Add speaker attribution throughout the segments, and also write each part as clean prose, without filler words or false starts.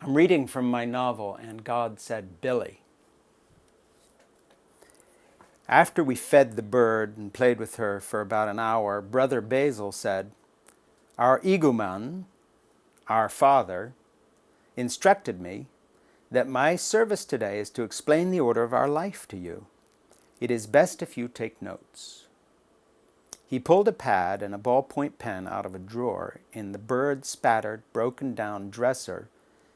Speaker 1: I'm reading from my novel, And God Said Billy. After we fed the bird and played with her for about an hour, Brother Basil said, "Our iguman, our father, instructed me that my service today is to explain the order of our life to you. It is best if you take notes." He pulled a pad and a ballpoint pen out of a drawer in the bird-spattered, broken-down dresser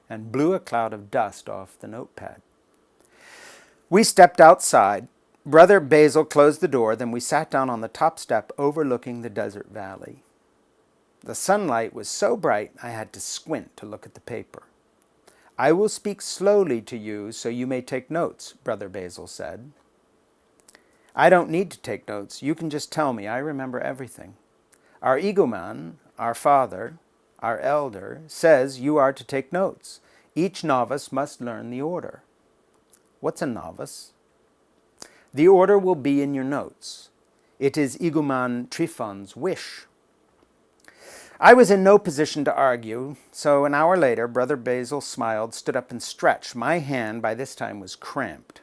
Speaker 1: and blew a cloud of dust off the notepad. We stepped outside. Brother Basil closed the door, then we sat down on the top step overlooking the desert valley. The sunlight was so bright I had to squint to look at the paper. "I will speak slowly to you so you may take notes," Brother Basil said. "I don't need to take notes. You can just tell me. I remember everything. Our iguman, our father, our elder, says you are to take notes. Each novice must learn the order." "What's a novice?" "The order will be in your notes. It is iguman Trifon's wish." I was in no position to argue, so an hour later, Brother Basil smiled, stood up and stretched. My hand, by this time, was cramped.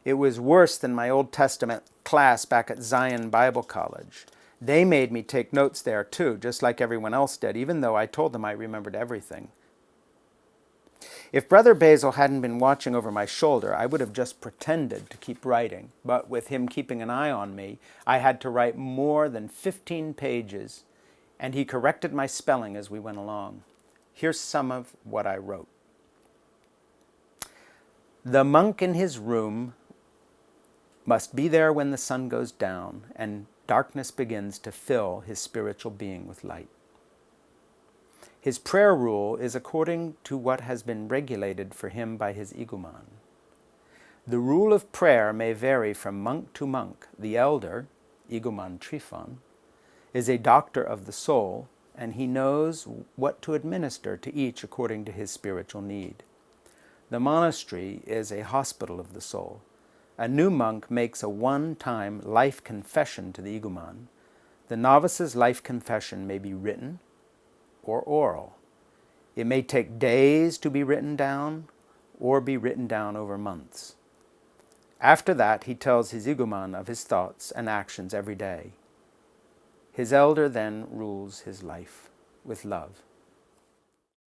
Speaker 1: It was worse than my Old Testament class back at Zion Bible College. They made me take notes there too, just like everyone else did, even though I told them I remembered everything. If Brother Basil hadn't been watching over my shoulder, I would have just pretended to keep writing. But with him keeping an eye on me, I had to write more than 15 pages, and he corrected my spelling as we went along. Here's some of what I wrote. "The monk in his room must be there when the sun goes down and darkness begins to fill his spiritual being with light. His prayer rule is according to what has been regulated for him by his iguman. The rule of prayer may vary from monk to monk. The elder, iguman Trifon, is a doctor of the soul, and he knows what to administer to each according to his spiritual need. The monastery is a hospital of the soul. A new monk makes a one-time life confession to the iguman. The novice's life confession may be written or oral. It may take days to be written down or be written down over months. After that, he tells his iguman of his thoughts and actions every day. His elder then rules his life with love."